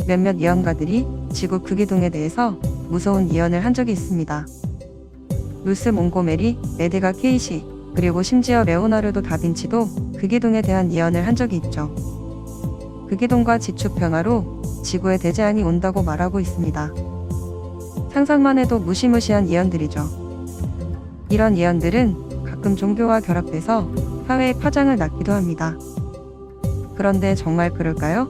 몇몇 예언가들이 지구 극이동에 대해서 무서운 예언을 한 적이 있습니다. 루스 몽고메리, 에드가 케이시, 그리고 심지어 레오나르도 다빈치도 극이동에 대한 예언을 한 적이 있죠. 극이동과 지축 변화로 지구에 대재앙이 온다고 말하고 있습니다. 상상만 해도 무시무시한 예언들이죠. 이런 예언들은 가끔 종교와 결합돼서 사회에 파장을 낳기도 합니다. 그런데 정말 그럴까요?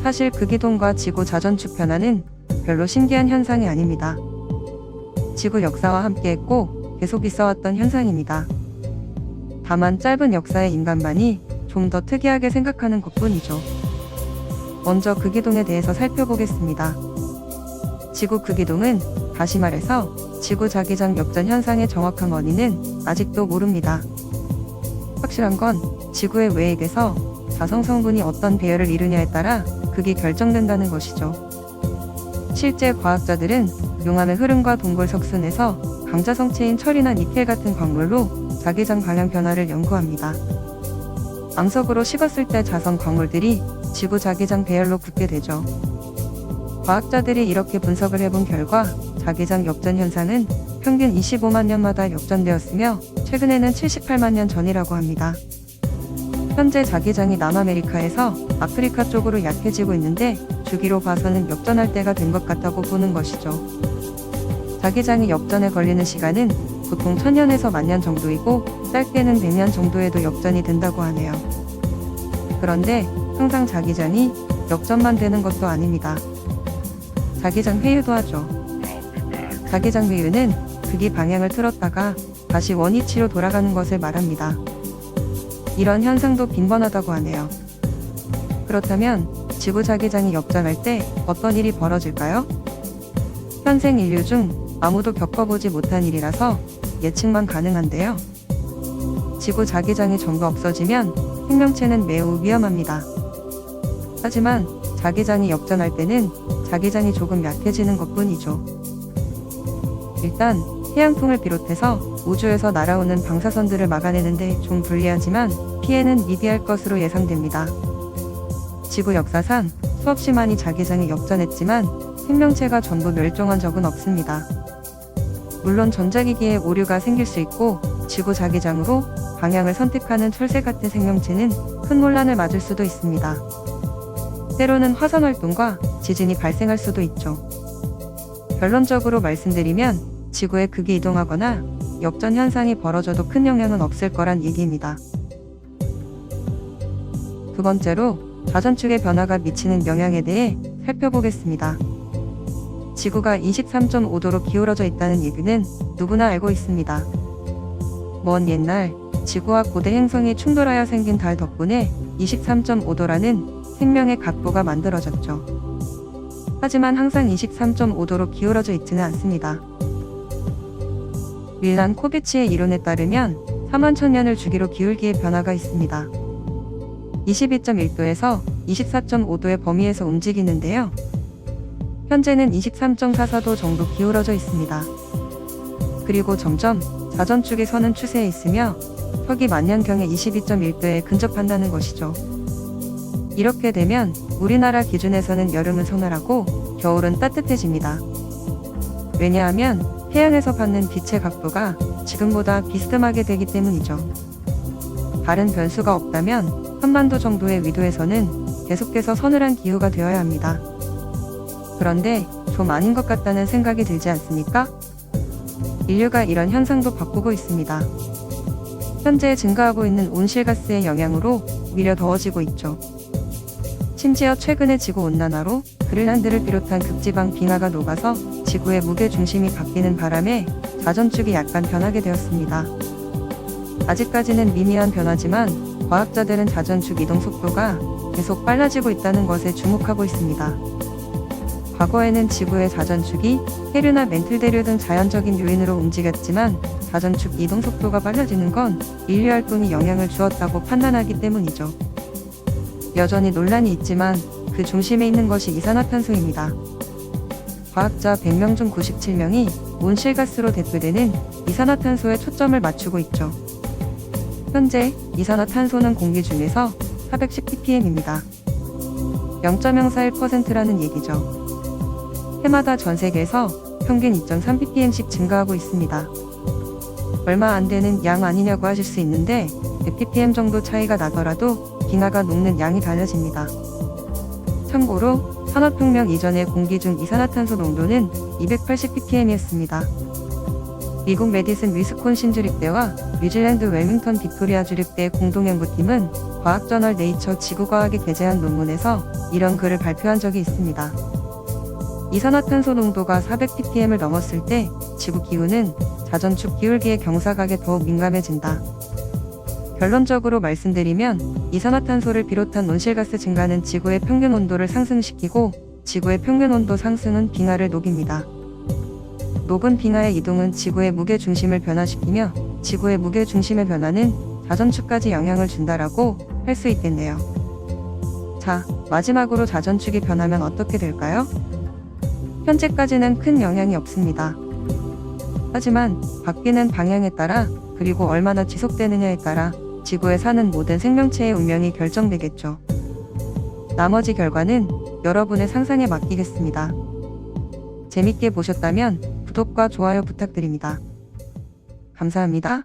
사실 극이동과 지구 자전축 변화는 별로 신기한 현상이 아닙니다. 지구 역사와 함께했고 계속 있어왔던 현상입니다. 다만 짧은 역사의 인간만이 좀 더 특이하게 생각하는 것뿐이죠. 먼저 극이동에 대해서 살펴보겠습니다. 지구 극이동은 다시 말해서 지구 자기장 역전 현상의 정확한 원인은 아직도 모릅니다. 확실한 건 지구의 외액에서 자성 성분이 어떤 배열을 이루냐에 따라 극이 결정된다는 것이죠. 실제 과학자들은 용암의 흐름과 동굴 석순에서 강자성체인 철이나 니켈 같은 광물로 자기장 방향 변화를 연구합니다. 암석으로 식었을 때 자성 광물들이 지구 자기장 배열로 굳게 되죠. 과학자들이 이렇게 분석을 해본 결과 자기장 역전 현상은 평균 25만 년마다 역전되었으며 최근에는 78만 년 전이라고 합니다. 현재 자기장이 남아메리카에서 아프리카 쪽으로 약해지고 있는데 주기로 봐서는 역전할 때가 된 것 같다고 보는 것이죠. 자기장이 역전에 걸리는 시간은 보통 1000년에서 10,000년 정도이고 짧게는 100년 정도에도 역전이 된다고 하네요. 그런데 항상 자기장이 역전만 되는 것도 아닙니다. 자기장 회유도 하죠. 자기장 회유는 극이 방향을 틀었다가 다시 원위치로 돌아가는 것을 말합니다. 이런 현상도 빈번하다고 하네요. 그렇다면 지구 자기장이 역전할 때 어떤 일이 벌어질까요? 현생 인류 중 아무도 겪어보지 못한 일이라서 예측만 가능한데요. 지구 자기장이 전부 없어지면 생명체는 매우 위험합니다. 하지만 자기장이 역전할 때는 자기장이 조금 약해지는 것뿐이죠. 일단 태양풍을 비롯해서 우주에서 날아오는 방사선들을 막아내는데 좀 불리하지만 피해는 미비할 것으로 예상됩니다. 지구 역사상 수없이 많이 자기장이 역전했지만 생명체가 전부 멸종한 적은 없습니다. 물론 전자기기에 오류가 생길 수 있고 지구 자기장으로 방향을 선택하는 철새 같은 생명체는 큰 혼란을 맞을 수도 있습니다. 때로는 화산 활동과 지진이 발생할 수도 있죠. 결론적으로 말씀드리면 지구에 극이 이동하거나 역전 현상이 벌어져도 큰 영향은 없을 거란 얘기입니다. 두 번째로 자전축의 변화가 미치는 영향에 대해 살펴보겠습니다. 지구가 23.5도로 기울어져 있다는 얘기는 누구나 알고 있습니다. 먼 옛날 지구와 고대 행성이 충돌하여 생긴 달 덕분에 23.5도라는 생명의 각도가 만들어졌죠. 하지만 항상 23.5도로 기울어져 있지는 않습니다. 밀란 코비치의 이론에 따르면 41,000년을 주기로 기울기의 변화가 있습니다. 22.1도에서 24.5도의 범위에서 움직이는데요. 현재는 23.44도 정도 기울어져 있습니다. 그리고 점점 자전축이 서는 추세에 있으며 서기 만년경에 22.1도에 근접한다는 것이죠. 이렇게 되면 우리나라 기준에서는 여름은 서늘하고 겨울은 따뜻해집니다. 왜냐하면 태양에서 받는 빛의 각도가 지금보다 비스듬하게 되기 때문이죠. 다른 변수가 없다면 한반도 정도의 위도에서는 계속해서 서늘한 기후가 되어야 합니다. 그런데 좀 아닌 것 같다는 생각이 들지 않습니까? 인류가 이런 현상도 바꾸고 있습니다. 현재 증가하고 있는 온실가스의 영향으로 오히려 더워지고 있죠. 심지어 최근의 지구온난화로 그린란드를 비롯한 극지방 빙하가 녹아서 지구의 무게중심이 바뀌는 바람에 자전축이 약간 변하게 되었습니다. 아직까지는 미미한 변화지만 과학자들은 자전축 이동 속도가 계속 빨라지고 있다는 것에 주목하고 있습니다. 과거에는 지구의 자전축이 해류나 멘틀대류 등 자연적인 요인으로 움직였지만 자전축 이동 속도가 빨라지는 건 인류 활동이 영향을 주었다고 판단하기 때문이죠. 여전히 논란이 있지만 그 중심에 있는 것이 이산화탄소입니다. 과학자 100명 중 97명이 온실가스로 대표되는 이산화탄소에 초점을 맞추고 있죠. 현재 이산화탄소는 공기 중에서 410ppm입니다. 0.041%라는 얘기죠. 해마다 전 세계에서 평균 2.3ppm씩 증가하고 있습니다. 얼마 안 되는 양 아니냐고 하실 수 있는데 100ppm 정도 차이가 나더라도 빙하가 녹는 양이 달라집니다. 참고로 산업혁명 이전의 공기 중 이산화탄소 농도는 280ppm이었습니다. 미국 메디슨 위스콘신 주립대와 뉴질랜드 웰밍턴 빅토리아 주립대 공동연구팀은 과학저널 네이처 지구과학에 게재한 논문에서 이런 글을 발표한 적이 있습니다. 이산화탄소 농도가 400ppm을 넘었을 때 지구 기후는 자전축 기울기의 경사각에 더욱 민감해진다. 결론적으로 말씀드리면 이산화탄소를 비롯한 온실가스 증가는 지구의 평균 온도를 상승시키고 지구의 평균 온도 상승은 빙하를 녹입니다. 녹은 빙하의 이동은 지구의 무게 중심을 변화시키며 지구의 무게 중심의 변화는 자전축까지 영향을 준다라고 할 수 있겠네요. 자, 마지막으로 자전축이 변하면 어떻게 될까요? 현재까지는 큰 영향이 없습니다. 하지만 바뀌는 방향에 따라 그리고 얼마나 지속되느냐에 따라 지구에 사는 모든 생명체의 운명이 결정되겠죠. 나머지 결과는 여러분의 상상에 맡기겠습니다. 재밌게 보셨다면 구독과 좋아요 부탁드립니다. 감사합니다.